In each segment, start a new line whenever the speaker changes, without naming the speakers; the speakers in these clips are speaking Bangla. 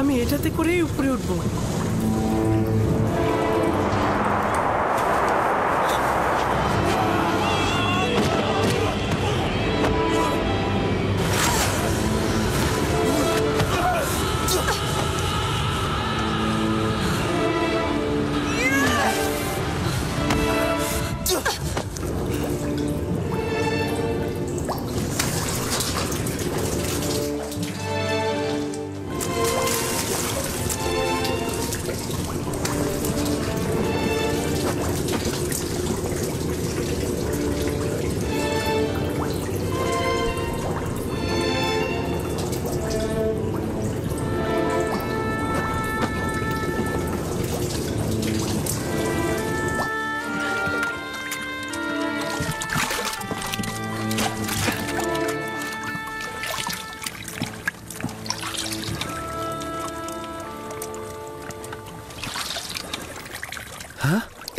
আমি এটাতে করেই উপরে উঠবো।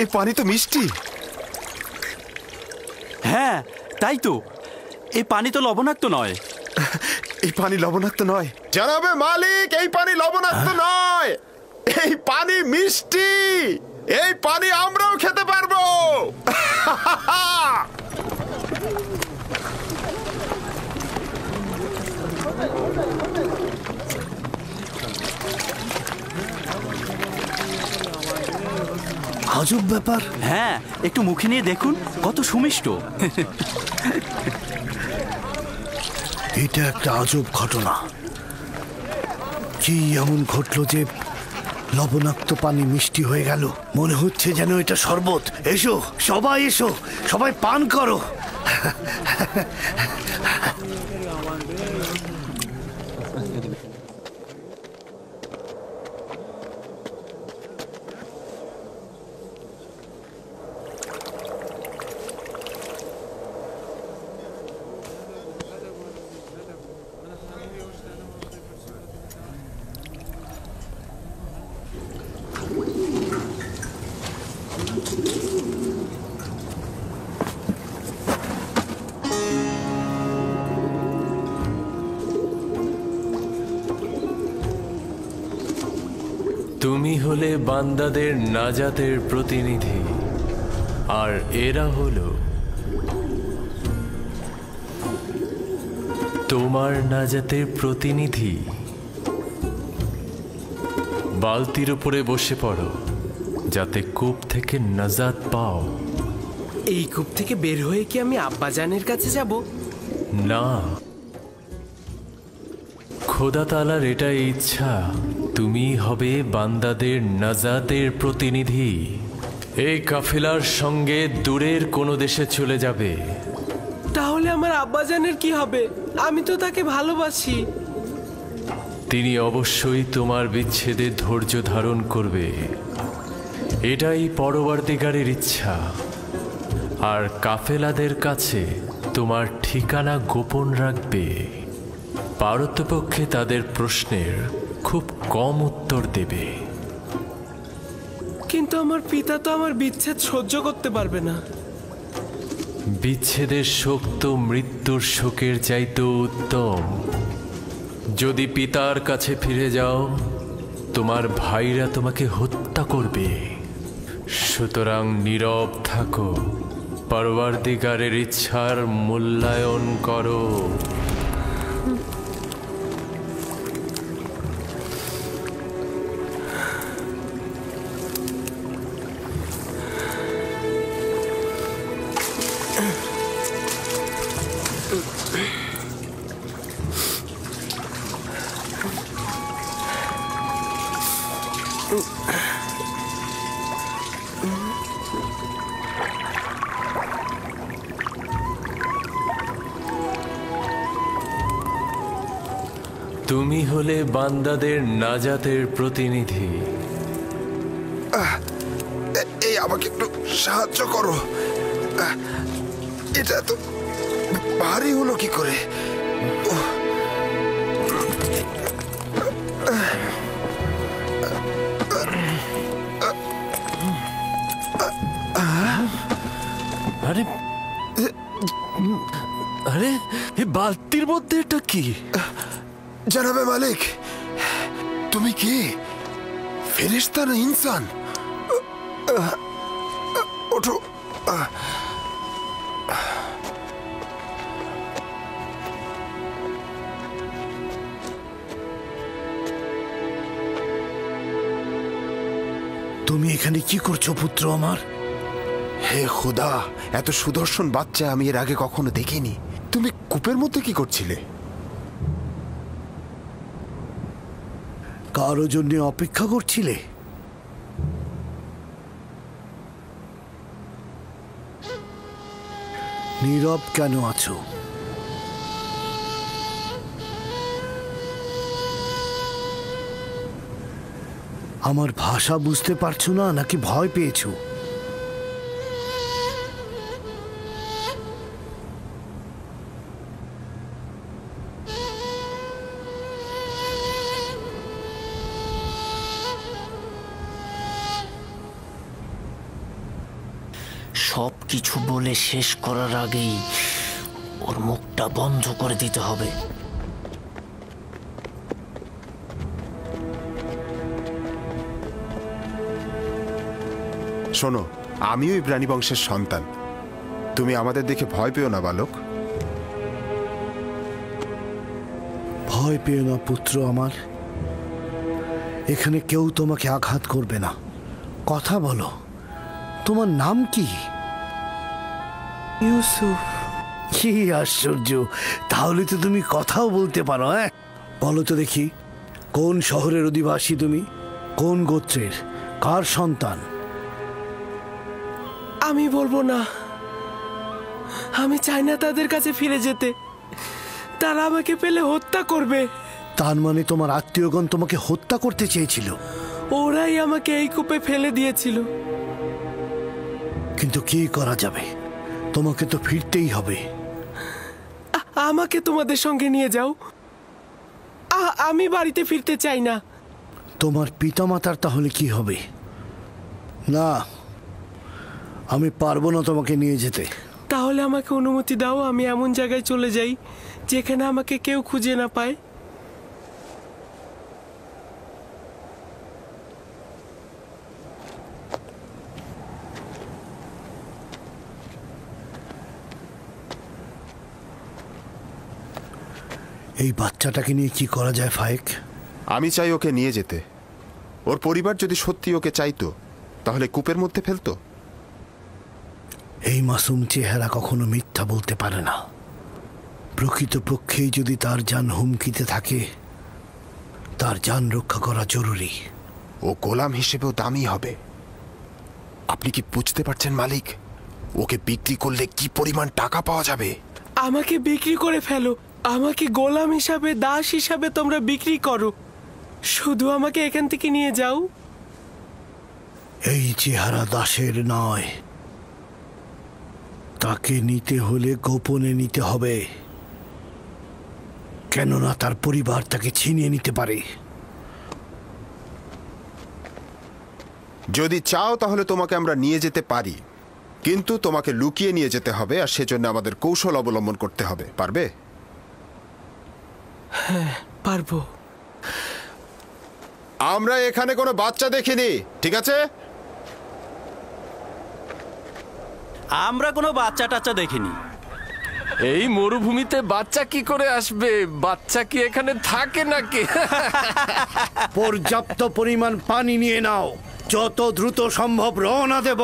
এই পানি তো মিষ্টি।
হ্যাঁ তাই তো, এই পানি তো লবণাক্ত নয়।
এই পানি লবণাক্ত নয় জানাবে মালিক, এই পানি লবণাক্ত নয়, এই পানি মিষ্টি। এই পানি আমরাও খেতে পারবো।
আজব ব্যাপার।
হ্যাঁ, একটু মুখে নিয়ে দেখুন, কত সুমিষ্ট।
এটা একটা আজব ঘটনা। কি এমন ঘটলো যে লবণাক্ত পানি মিষ্টি হয়ে গেল? মনে হচ্ছে যেন এটা শরবত। এসো সবাই, এসো সবাই পান করো।
তুমি হলে বান্দাদের নাজাতের প্রতিনিধি, আর এরা হলো তোমার নাজাতের প্রতিনিধি। বালতির উপরে বসে পড়ো, যাতে কূপ থেকে নাজাত পাও।
এই কূপ থেকে বের হয়ে কি আমি আব্বাজানের কাছে যাব?
না, খোদা তাআলার এটাই ইচ্ছা, তুমি হবে বান্দাদের নাজাতের প্রতিনিধি। এই কাফেলার সঙ্গে দূরের কোনো দেশে চলে যাবে।
তাহলে আমার আব্বাজানের কি হবে? আমি তো তাকে ভালোবাসি।
তিনি অবশ্যই তোমার বিচ্ছেদে ধৈর্য ধারণ করবে, এটাই পরবর্তীকারের ইচ্ছা। আর কাফেলাদের কাছে তোমার ঠিকানা গোপন রাখবে। পারতপক্ষে তাদের প্রশ্নের খুব কম উত্তর দেবে।
কিন্তু আমার পিতা তো আমার বিচ্ছেদ সহ্য করতে পারবে না।
বিচ্ছেদের শোক তো মৃত্যুর শোকের চাইতেও উত্তম। যদি পিতার কাছে ফিরে যাও, তোমার ভাইরা তোমাকে হত্যা করবে। সুতরাং নীরব থাকো, পরবর্তীকারের ইচ্ছার মূল্যায়ন করো। তুমি হলে বান্দাদের নাজাতের প্রতিনিধি।
এই আমাকে একটু সাহায্য করো। এটা তো ভারী হলো কি করে?
আরে আরে, এই বালতির মধ্যে এটা কি?
জানাবে মালিক, তুমি কে? ফেরেশতা না ইনসান? ওঠো।
তুমি এখানে কি করছো পুত্র আমার?
হে খোদা, এত সুদর্শন বাচ্চা আমি এর আগে কখনো দেখিনি। তুমি কূপের মধ্যে কি করছিলে?
কারো জন্য অপেক্ষা করছিলে? নীরব কেন আছো? আমার ভাষা বুঝতে পারছো না নাকি ভয় পেয়েছো?
সব কিছু বলে শেষ করার আগেই ওর মুখটা বন্ধ করে দিতে হবে।
শোনো, আমিও ইব্রানি বংশের সন্তান। তুমি আমাদের দেখে ভয় পেও না বালক।
ভয় পেও না পুত্র আমার। এখানে কেউ তোমাকে আঘাত করবে না। কথা বলো, তোমার নাম কি?
ইউসুফ।
কি আশ্চর্য, তাহলে তো তুমি কথাও বলতে পারো। হ্যাঁ, বলো তো দেখি, কোন শহরের অধিবাসী তুমি? কোন গোত্রের? কার সন্তান?
আমি বলবো না। আমি চাই না তাদের কাছে ফিরে যেতে। তারা আমাকে পেলে হত্যা করবে।
তার মানে তোমার আত্মীয়গণ তোমাকে হত্যা করতে চেয়েছিল?
ওরাই আমাকে এই কূপে ফেলে দিয়েছিল।
কিন্তু কি করা যাবে, তোমাকে তো ফিরতেই হবে।
আমাকে তোমাদের সঙ্গে নিয়ে যাও। আমি বাড়িতে ফিরতে চাই না।
তোমার পিতামাতার তাহলে কি হবে? না, আমি পারবো না তোমাকে নিয়ে যেতে।
তাহলে আমাকে অনুমতি দাও, আমি এমন জায়গায় চলে যাই যেখানে আমাকে কেউ খুঁজে না পায়।
এই বাচ্চাটাকে নিয়ে কি করা যায় ফায়েক?
আমি চাই ওকে নিয়ে যেতে। ওর পরিবার যদি সত্যি ওকে চাইতো তাহলে কূপের মধ্যে ফেলতো।
এই মাসুম চেহারা কখনো মিথ্যা বলতে পারে না। প্রকৃতপক্ষেই যদি তার জান হুমকিতে থাকে, তার জান রক্ষা করা জরুরি।
ও গোলাম হিসেবেও দামি হবে। আপনি কি বুঝতে পারছেন মালিক? ওকে বিক্রি করলে কি পরিমাণ টাকা পাওয়া যাবে?
আমাকে বিক্রি করে ফেলো। আমাকে গোলাম হিসাবে, দাস হিসাবে তোমরা বিক্রি করো। শুধু আমাকে এখান থেকে নিয়ে যাও।
এই চেহারা দাসের নয়। তাকে নিতে হলে গোপনে নিতে হবে, কেননা তার পরিবার তাকে ছিনিয়ে নিতে পারে।
যদি চাও তাহলে তোমাকে আমরা নিয়ে যেতে পারি, কিন্তু তোমাকে লুকিয়ে নিয়ে যেতে হবে, আর সেজন্য আমাদের কৌশল অবলম্বন করতে হবে। পারবে?
হ্যাঁ, পারবো।
আমরা এখানে কোনো বাচ্চা দেখিনি, ঠিক আছে?
আমরা কোনো বাচ্চা টাচ্চা দেখিনি।
এই মরুভূমিতে বাচ্চা কি করে আসবে? বাচ্চা কি এখানে থাকে নাকি?
পর্যাপ্ত পরিমাণ পানি নিয়ে নাও, যত দ্রুত সম্ভব রওনা দেব।